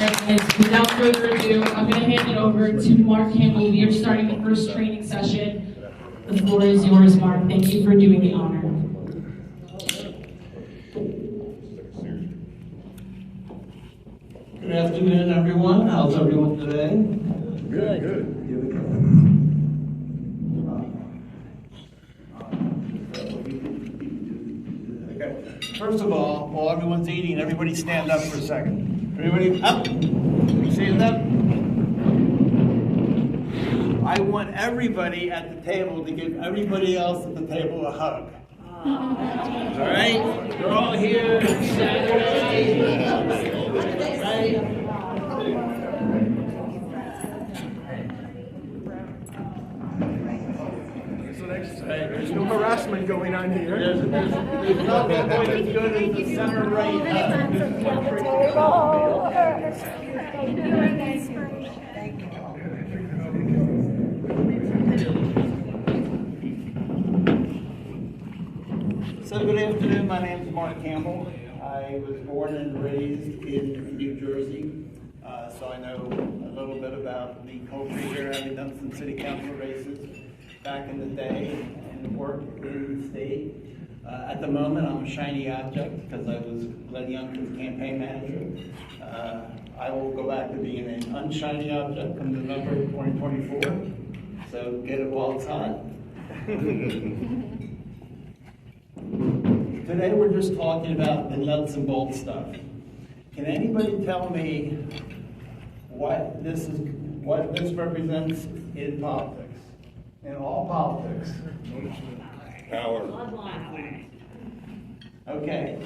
Guys, without further ado, I'm going to hand it over to Mark Campbell. We are starting the first training session. The floor is yours, Mark. Thank you for doing the honor. Good afternoon, everyone. How's everyone today? Good. Here we go. Okay. First of all, while everyone's eating, everybody stand up for a second. Everybody up. Stand up. I want everybody at the table to give everybody else at the table a hug. All right? You're all here. It's Saturday. Right? There's no harassment going on here. There's nothing quite as good as the center right So good afternoon, my name is Mark Campbell. I was born and raised in New Jersey, so I know a little bit about the culture here. I've done some city council races back in the day and worked in the state. At the moment, I'm a shiny object because I was Glenn Youngkin's campaign manager. I will go back to being an unshiny object come November 2024, so get it while it's hot. Today we're just talking about the nuts and bolts stuff. Can anybody tell me what this represents in politics? In all politics? Power. Okay.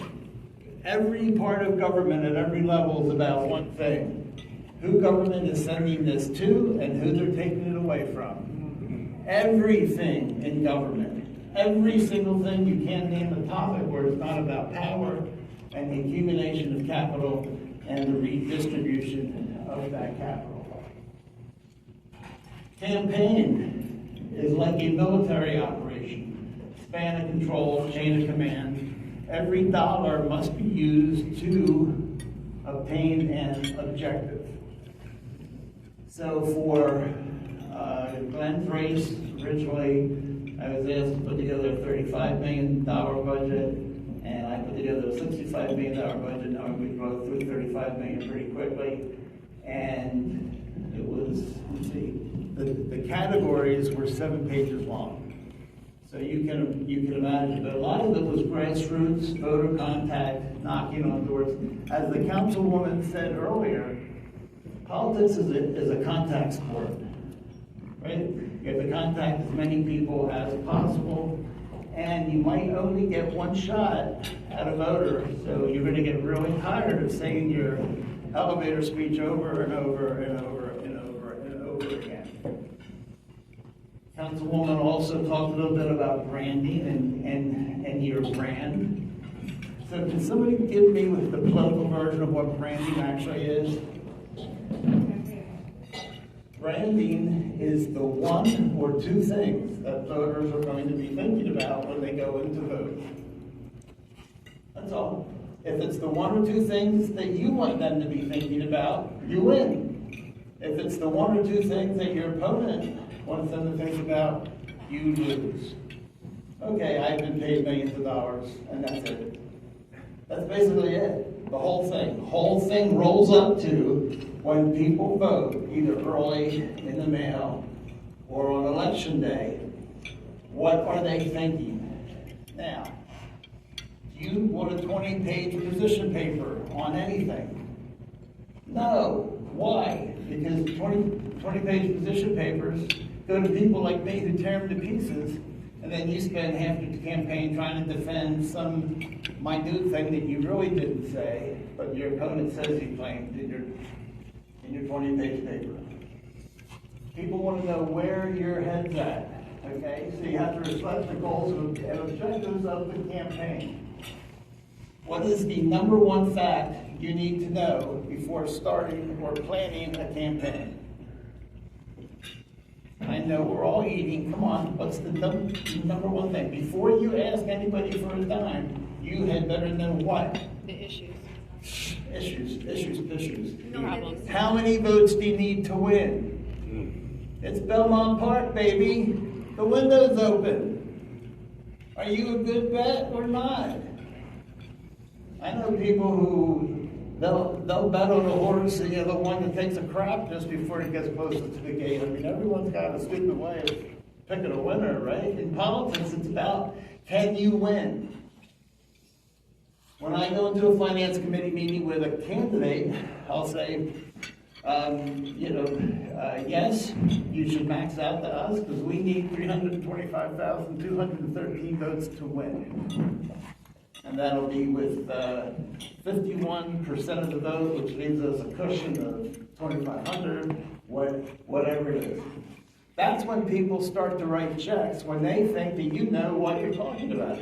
Every part of government at every level is about one thing. Who government is sending this to and who they're taking it away from. Everything in government. Every single thing, you can't name a topic where it's not about power and the accumulation of capital and the redistribution of that capital. Campaign is like a military operation. Span of control, chain of command. Every dollar must be used to obtain an objective. So for Glenn's race, originally, I was asked to put together a $35 million budget, and I put together a $65 million budget, knowing we'd go through $35 million pretty quickly. And it was, let's see, the categories were 7 pages long. So you can imagine, but a lot of it was grassroots, voter contact, knocking on doors. As the councilwoman said earlier, politics is a contact sport. Right? You have to contact as many people as possible, and you might only get one shot at a voter, so you're going to get really tired of saying your elevator speech over and over and over and over and over again. Councilwoman also talked a little bit about branding and your brand. So can somebody give me the political version of what branding actually is? Branding is the one or two things that voters are going to be thinking about when they go in to vote. That's all. If it's the one or two things that you want them to be thinking about, you win. If it's the one or two things that your opponent wants them to think about, you lose. Okay, I've been paid millions of dollars, and that's it. That's basically it. The whole thing. Whole thing rolls up to when people vote, either early in the mail or on election day, what are they thinking? Now, do you want a 20-page position paper on anything? No. Why? Because 20-page position papers go to people like me who tear them to pieces, and then you spend half your campaign trying to defend some minute thing that you really didn't say, but your opponent says you claimed in your 20-page paper. People want to know where your head's at, okay? So you have to reflect the goals and objectives of the campaign. What is the number one fact you need to know before starting or planning a campaign? I know we're all eating. Come on, what's the number one thing? Before you ask anybody for a dime, you had better know what? The issues. Issues. No problem. How many votes do you need to win? It's Belmont Park, baby. The window's open. Are you a good bet or not? I know people who they'll bet on a horse, the one that takes a crap just before he gets closer to the gate. I mean, everyone's got a stupid way of picking a winner, right? In politics, it's about, can you win? When I go into a finance committee meeting with a candidate, I'll say, yes, you should max out to us because we need 325,213 votes to win. And that'll be with 51% of the vote, which leaves us a cushion of 2,500, whatever it is. That's when people start to write checks, when they think that you know what you're talking about.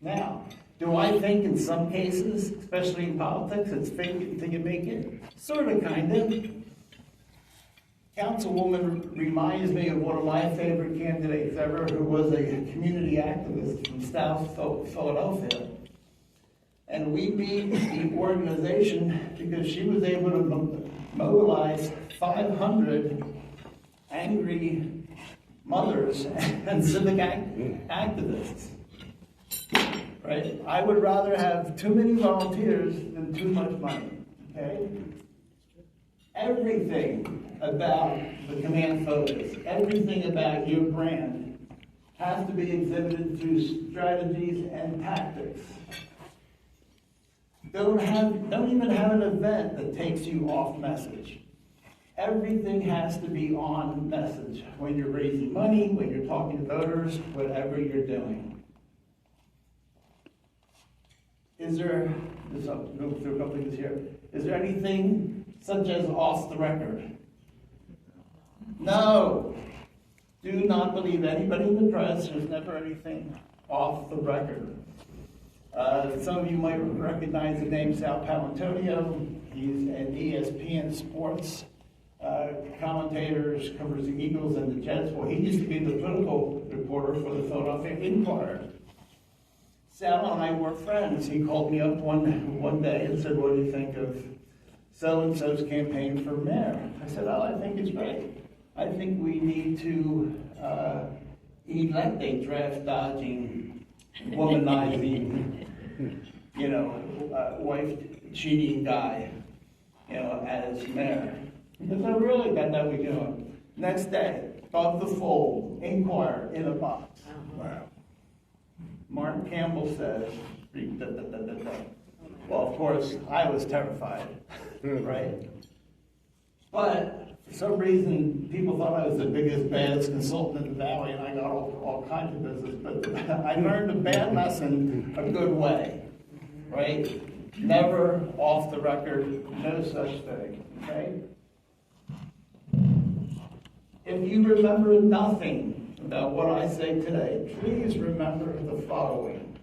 Now, do I think in some cases, especially in politics, it's fake it until you make it? Sort of, kind of. Councilwoman reminds me of one of my favorite candidates ever, who was a community activist from South Philadelphia. And we beat the organization because she was able to mobilize 500 angry mothers and civic activists. Right? I would rather have too many volunteers than too much money. Okay? Everything about the command focus, everything about your brand has to be exhibited through strategies and tactics. Don't even have an event that takes you off message. Everything has to be on message when you're raising money, when you're talking to voters, whatever you're doing. Is there, I'll go through a couple of things here. Is there anything such as off the record? No. Do not believe anybody in the press. There's never anything off the record. Some of you might recognize the name Sal Palantonio. He's an ESPN sports commentator, covers the Eagles and the Jets. Well, he used to be the political reporter for the Philadelphia Inquirer. Sal and I were friends. He called me up one day and said, "What do you think of so-and-so's campaign for mayor?" I said, "Oh, I think it's great. I think we need to elect a draft-dodging, womanizing, wife-cheating guy, as mayor." He said, "Oh, really? That we doing?" Next day, above the fold, Inquirer in a box. Wow. Mark Campbell says, Well, of course, I was terrified, right? But for some reason, people thought I was the biggest, baddest consultant in the Valley, and I got all kinds of business. But I learned a bad lesson a good way, right? Never off the record, no such thing, okay? If you remember nothing about what I say today, please remember the following.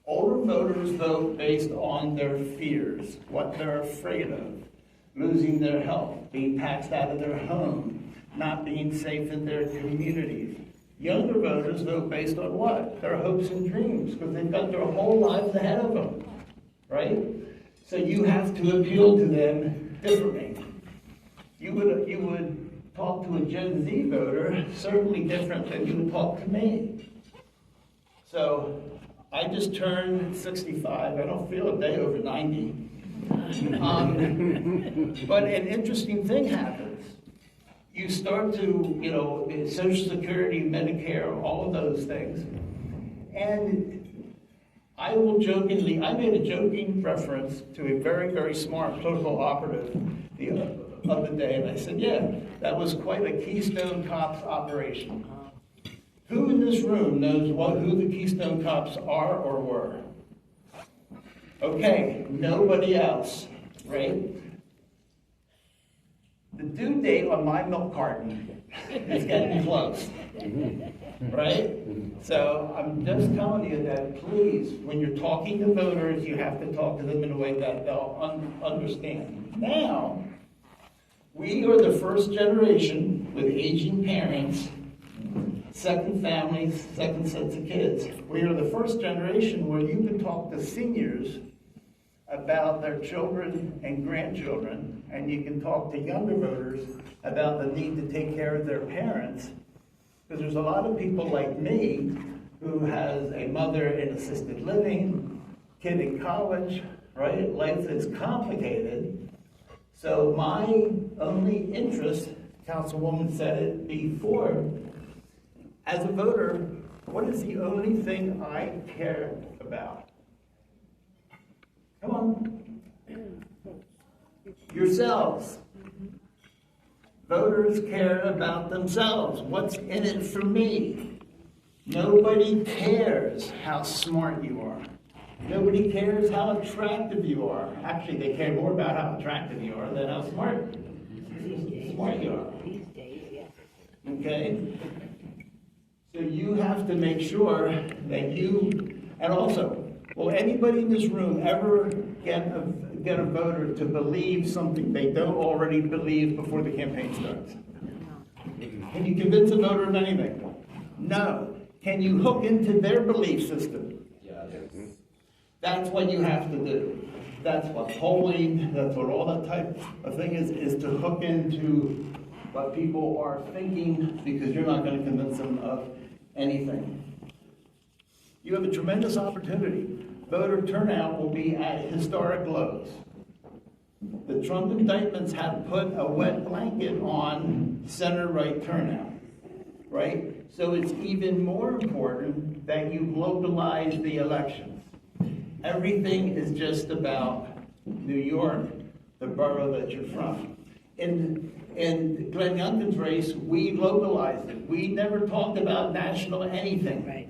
Older voters vote based on their fears, what they're afraid of, losing their health, being taxed out of their home, not being safe in their communities. Younger voters vote based on what? Their hopes and dreams, because they've got their whole lives ahead of them, right? So you have to appeal to them differently. You would talk to a Gen Z voter certainly different than you would talk to me. So I just turned 65. I don't feel a day over 90. But an interesting thing happens. You start to, Social Security, Medicare, all of those things. And I made a joking reference to a very, very smart political operative the other day, and I said, yeah, that was quite a Keystone Cops operation. Who in this room knows who the Keystone Cops are or were? Okay, nobody else, right? The due date on my milk carton is getting close, right? So I'm just telling you that please, when you're talking to voters, you have to talk to them in a way that they'll understand. Now, we are the first generation with aging parents, second families, second sets of kids. We are the first generation where you can talk to seniors about their children and grandchildren, and you can talk to younger voters about the need to take care of their parents, because there's a lot of people like me who has a mother in assisted living, kid in college, right? Life is complicated. So my only interest, Councilwoman said it before, as a voter, what is the only thing I care about? Come on. Yourselves. Voters care about themselves. What's in it for me? Nobody cares how smart you are. Nobody cares how attractive you are. Actually, they care more about how attractive you are than how smart you are. Okay? So you have to make sure that you, and also, will anybody in this room ever get a voter to believe something they don't already believe before the campaign starts? Can you convince a voter of anything? No. Can you hook into their belief system? Yes. That's what you have to do. That's what polling, that's what all that type of thing is to hook into what people are thinking, because you're not going to convince them of anything. You have a tremendous opportunity. Voter turnout will be at historic lows. The Trump indictments have put a wet blanket on center-right turnout, right? So it's even more important that you localize the elections. Everything is just about New York, the borough that you're from. In Glenn Youngkin's race, we localized it. We never talked about national anything. Right.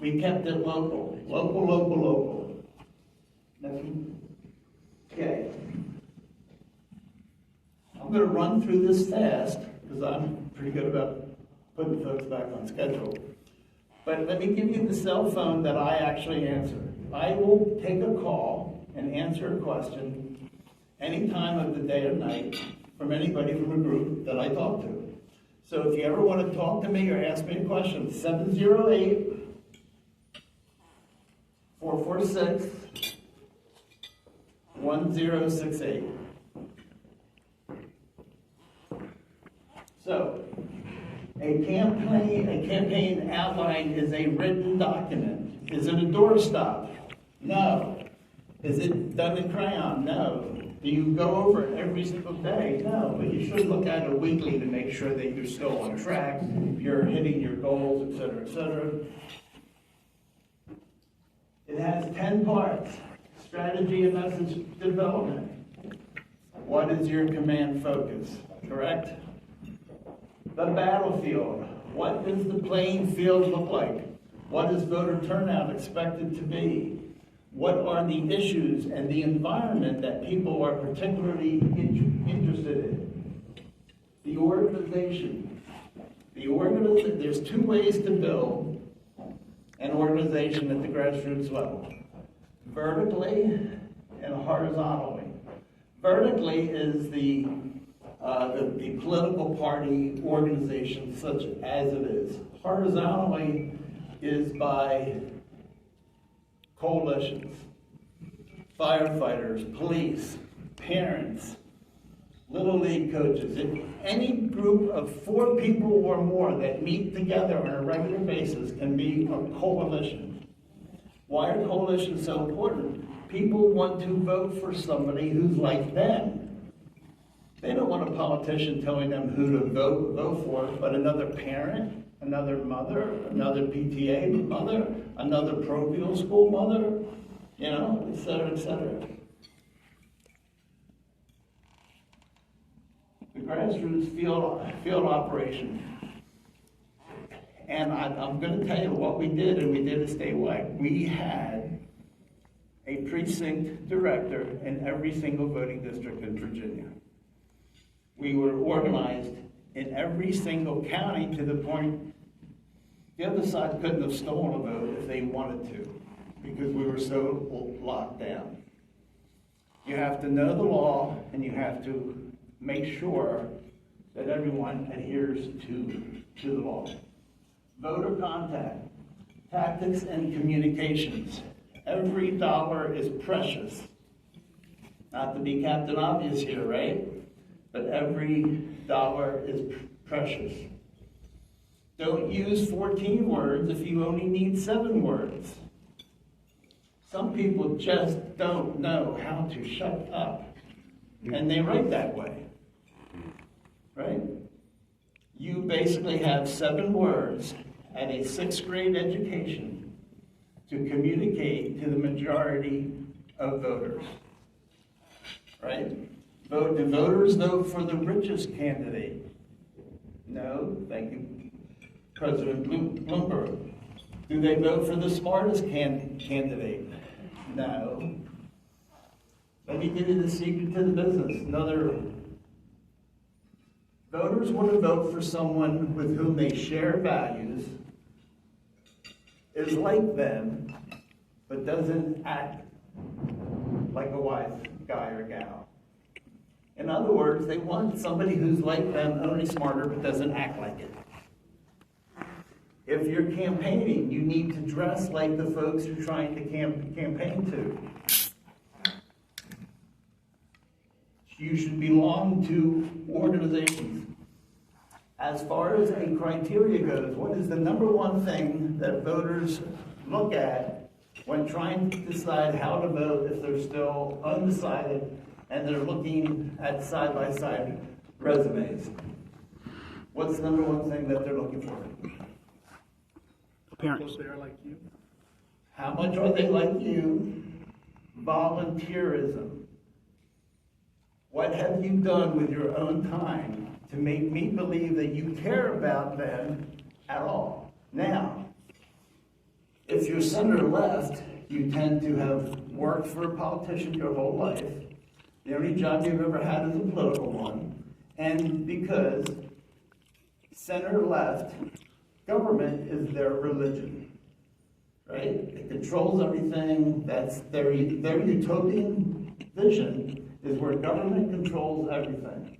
We kept it local. Local, local, local. Okay. I'm going to run through this fast because I'm pretty good about putting folks back on schedule. But let me give you the cell phone that I actually answer. I will take a call and answer a question any time of the day or night from anybody from a group that I talk to. So if you ever want to talk to me or ask me a question, 708-446-1068. So, a campaign outline is a written document. Is it a doorstop? No. Is it done in crayon? No. Do you go over it every single day? No. But you should look at it weekly to make sure that you're still on track, you're hitting your goals, et cetera, et cetera. It has 10 parts. Strategy and message development. What is your command focus? Correct? The battlefield. What does the playing field look like? What is voter turnout expected to be? What are the issues and the environment that people are particularly interested in? The organization. There's two ways to build an organization at the grassroots level. Vertically and horizontally. Vertically is the political party organization such as it is. Horizontally is by coalitions, firefighters, police, parents, little league coaches. Any group of 4 people or more that meet together on a regular basis can be a coalition. Why are coalitions so important? People want to vote for somebody who's like them. They don't want a politician telling them who to vote for, but another parent, another mother, another PTA mother, another parochial school mother, you know, et cetera, et cetera. The grassroots field operation. And I'm going to tell you what we did, and we did it statewide. We had a precinct director in every single voting district in Virginia. We were organized in every single county to the point the other side couldn't have stolen a vote if they wanted to, because we were so locked down. You have to know the law, and you have to make sure that everyone adheres to the law. Voter contact, tactics and communications. Every dollar is precious. Not to be Captain Obvious here, right? But every dollar is precious. Don't use 14 words if you only need 7 words. Some people just don't know how to shut up, and they write that way, right? You basically have 7 words at a 6th grade education to communicate to the majority of voters, right? Do voters vote for the richest candidate? No, thank you, President Bloomberg. Do they vote for the smartest candidate? No. Let me give you the secret to the business. Voters want to vote for someone with whom they share values, is like them, but doesn't act like a wise guy or gal. In other words, they want somebody who's like them, only smarter, but doesn't act like it. If you're campaigning, you need to dress like the folks you're trying to campaign to. You should belong to organizations. As far as a criteria goes, what is the #1 thing that voters look at when trying to decide how to vote if they're still undecided and they're looking at side-by-side resumes? What's the #1 thing that they're looking for? Appearance. They are like you. How much are they like you? Volunteerism. What have you done with your own time to make me believe that you care about them at all? Now, if you're center left, you tend to have worked for a politician your whole life. The only job you've ever had is a political one. And because center left, government is their religion, right? It controls everything. That's their utopian vision, is where government controls everything.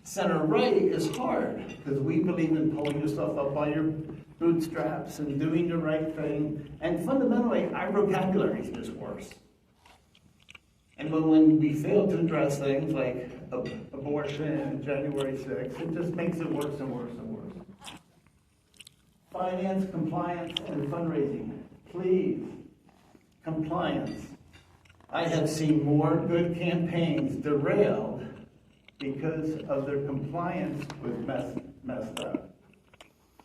Center right is hard, because we believe in pulling yourself up by your bootstraps and doing the right thing. And fundamentally, our vocabulary is just worse. And when we fail to address things like abortion and January 6th, it just makes it worse and worse and worse. Finance, compliance, and fundraising. Please, compliance. I have seen more good campaigns derailed because of their compliance was messed up.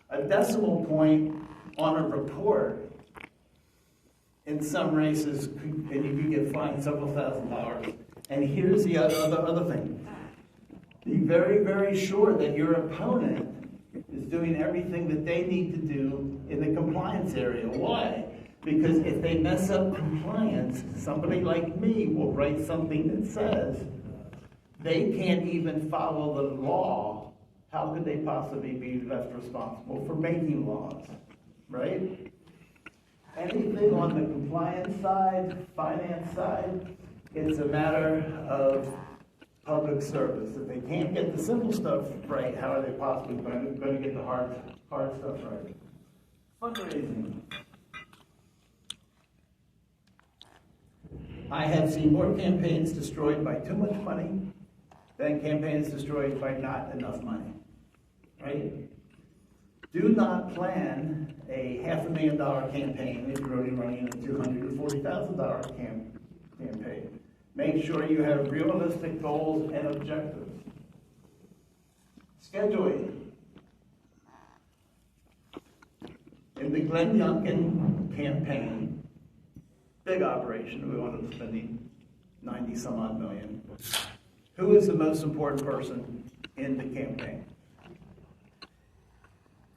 A decimal point on a report in some races, and you could get fined several $1,000s. And here's the other thing. Be very, very sure that your opponent is doing everything that they need to do in the compliance area. Why? Because if they mess up compliance, somebody like me will write something that says they can't even follow the law. How could they possibly be left responsible for making laws, right? Anything on the compliance side, finance side, it's a matter of public service. If they can't get the simple stuff right, how are they possibly going to get the hard stuff right? Fundraising. I have seen more campaigns destroyed by too much money than campaigns destroyed by not enough money, right? Do not plan a $500,000 campaign if you're only running a $240,000 campaign. Make sure you have realistic goals and objectives. Scheduling. In the Glenn Youngkin campaign, big operation, we wound up spending 90 some odd million. Who is the most important person in the campaign?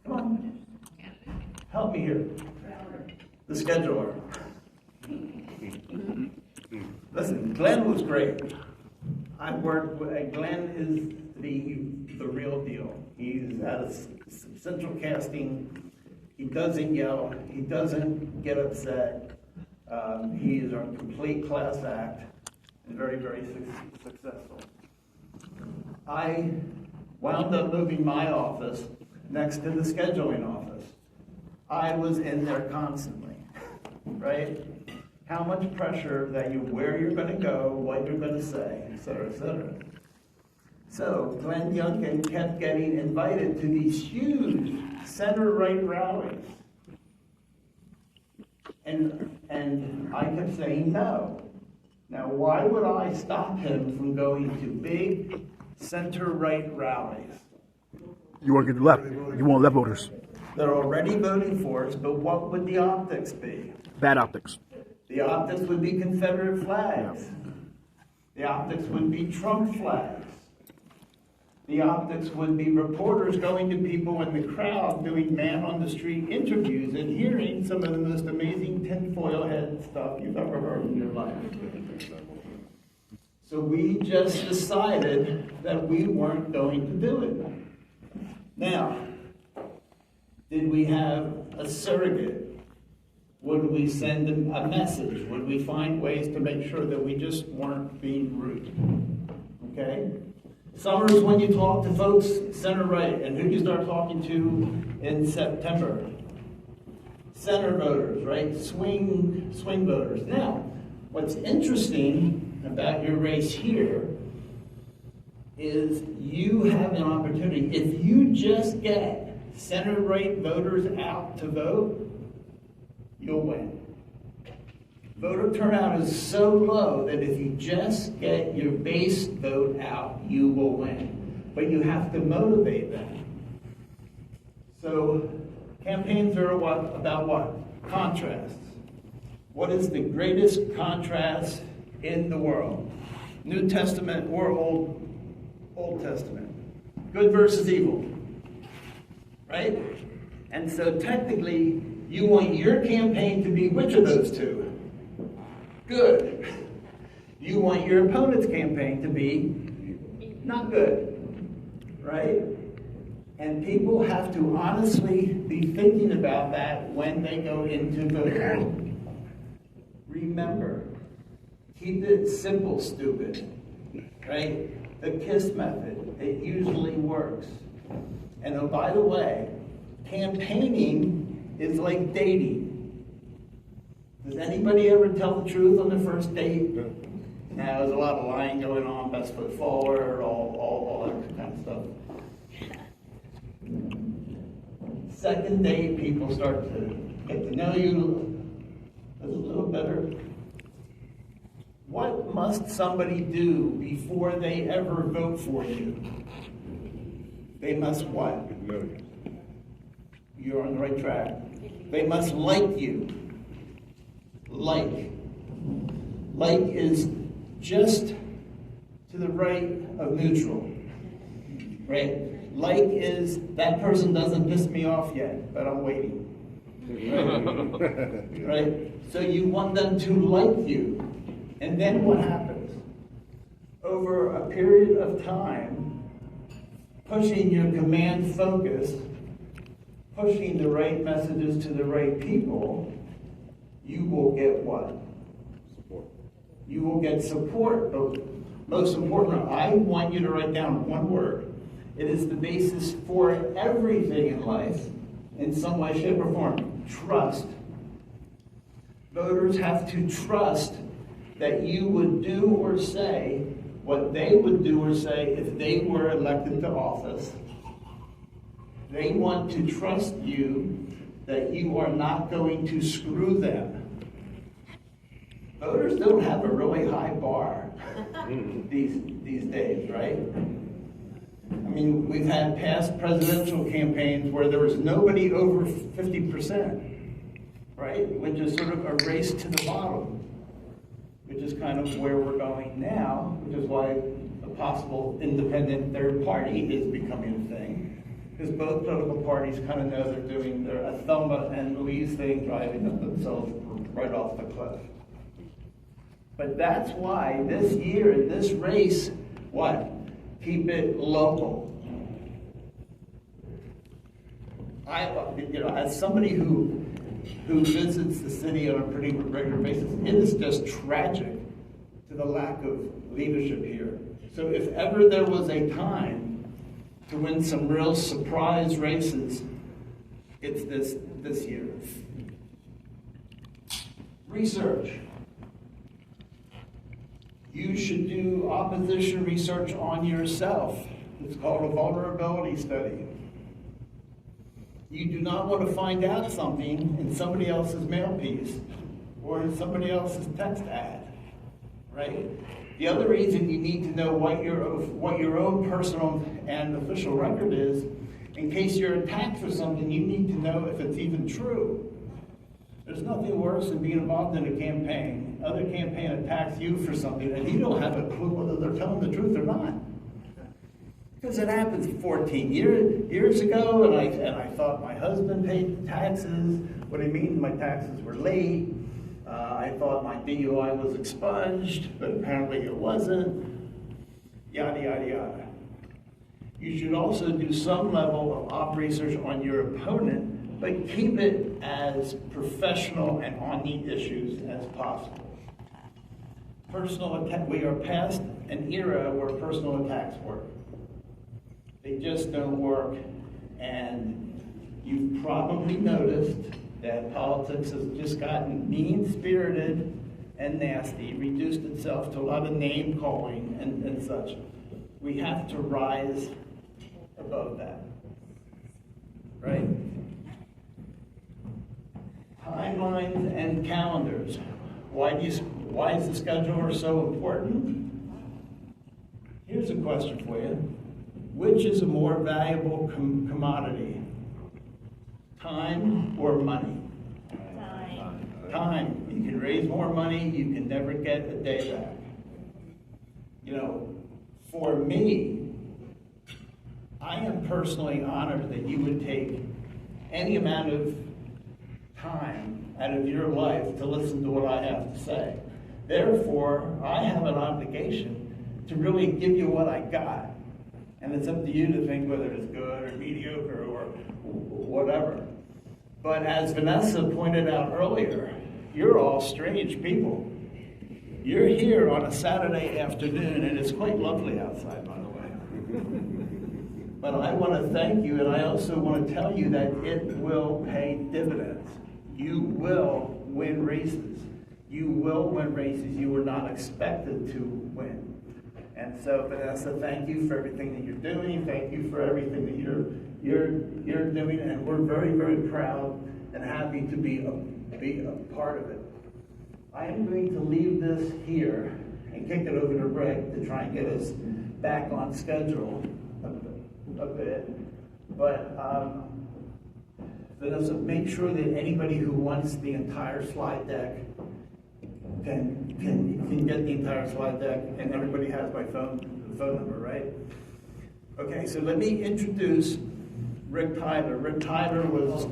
Come on. Help me here. The scheduler. Listen, Glenn was great. I worked with, Glenn is the real deal. He's at a central casting. He doesn't yell. He doesn't get upset. He is a complete class act and very, very successful. I wound up moving my office next to the scheduling office. I was in there constantly, right? how much pressure that where you're going to go, what you're going to say, et cetera, et cetera. So Glenn Youngkin kept getting invited to these huge center-right rallies. And I kept saying no. Now, why would I stop him from going to big center-right rallies? You want to get left. You want left voters. They're already voting for us, but what would the optics be? Bad optics. The optics would be Confederate flags. The optics would be Trump flags. The optics would be reporters going to people in the crowd doing man-on-the-street interviews and hearing some of the most amazing tinfoil head stuff you've ever heard in your life. So we just decided that we weren't going to do it. Now, did we have a surrogate? Would we send them a message? Would we find ways to make sure that we just weren't being rude? Okay? Summer's when you talk to folks center-right, and who do you start talking to in September? Center voters, right? Swing voters. Now, what's interesting about your race here is you have an opportunity. If you just get center-right voters out to vote, you'll win. Voter turnout is so low that if you just get your base vote out, you will win. But you have to motivate them. So campaigns are about what? Contrasts. What is the greatest contrast in the world? New Testament or Old Testament? Good versus evil. Right? And so technically, you want your campaign to be which of those two? Good. You want your opponent's campaign to be not good, right? And people have to honestly be thinking about that when they go into voting. Remember, keep it simple, stupid, right? The KISS method, it usually works. And oh, by the way, campaigning is like dating. Does anybody ever tell the truth on the first date? No, there's a lot of lying going on, best foot forward, all that kind of stuff. Second date, people start to get to know you a little better. What must somebody do before they ever vote for you? They must what? You're on the right track. They must like you. Like is just to the right of neutral, right? Like is that person doesn't piss me off yet, but I'm waiting, right? So you want them to like you, and then what happens? Over a period of time, pushing your command focus, pushing the right messages to the right people, you will get what? Support. You will get support. But most important, I want you to write down one word. It is the basis for everything in life, in some way, shape, or form. Trust. Voters have to trust that you would do or say what they would do or say if they were elected to office. They want to trust you that you are not going to screw them. Voters don't have a really high bar these days, right? I mean, we've had past presidential campaigns where there was nobody over 50%, right? Which is sort of a race to the bottom, which is kind of where we're going now, which is why a possible independent third party is becoming a thing. Because both political parties kind of know they're doing their Thelma and Louise thing, driving themselves right off the cliff. But that's why this year, in this race, what? Keep it local. As somebody who visits the city on a pretty regular basis, it is just tragic to the lack of leadership here. So if ever there was a time to win some real surprise races, it's this year. Research. You should do opposition research on yourself. It's called a vulnerability study. You do not want to find out something in somebody else's mail piece or in somebody else's text ad, right? The other reason you need to know what your own personal and official record is, in case you're attacked for something, you need to know if it's even true. There's nothing worse than being involved in a campaign. Other campaign attacks you for something, and you don't have a clue whether they're telling the truth or not. Because it happened 14 years ago, and I thought my husband paid taxes. What do you mean my taxes were late? I thought my DUI was expunged, but apparently it wasn't. Yada, yada, yada. You should also do some level of op research on your opponent, but keep it as professional and on the issues as possible. Personal attack, we are past an era where personal attacks work. They just don't work, and you've probably noticed that politics has just gotten mean-spirited and nasty, reduced itself to a lot of name-calling and such. We have to rise above that, right? Timelines and calendars. Why is the scheduler so important? Here's a question for you. Which is a more valuable commodity? Time or money? Time. Time. You can raise more money, you can never get a day back. You know, for me, I am personally honored that you would take any amount of time out of your life to listen to what I have to say. Therefore, I have an obligation to really give you what I got. And it's up to you to think whether it's good or mediocre or whatever. But as Vanessa pointed out earlier, you're all strange people. You're here on a Saturday afternoon, and it's quite lovely outside, by the way. But I want to thank you, and I also want to tell you that it will pay dividends. You will win races. You will win races you were not expected to win. And so, Vanessa, thank you for everything that you're doing. Thank you for everything that you're doing, and we're very, very proud and happy to be a part of it. I am going to leave this here and kick it over to Rick to try and get us back on schedule a bit. But Vanessa, make sure that anybody who wants the entire slide deck can get the entire slide deck, and everybody has my phone number, right? Okay, so let me introduce Rick Tyler. Rick Tyler was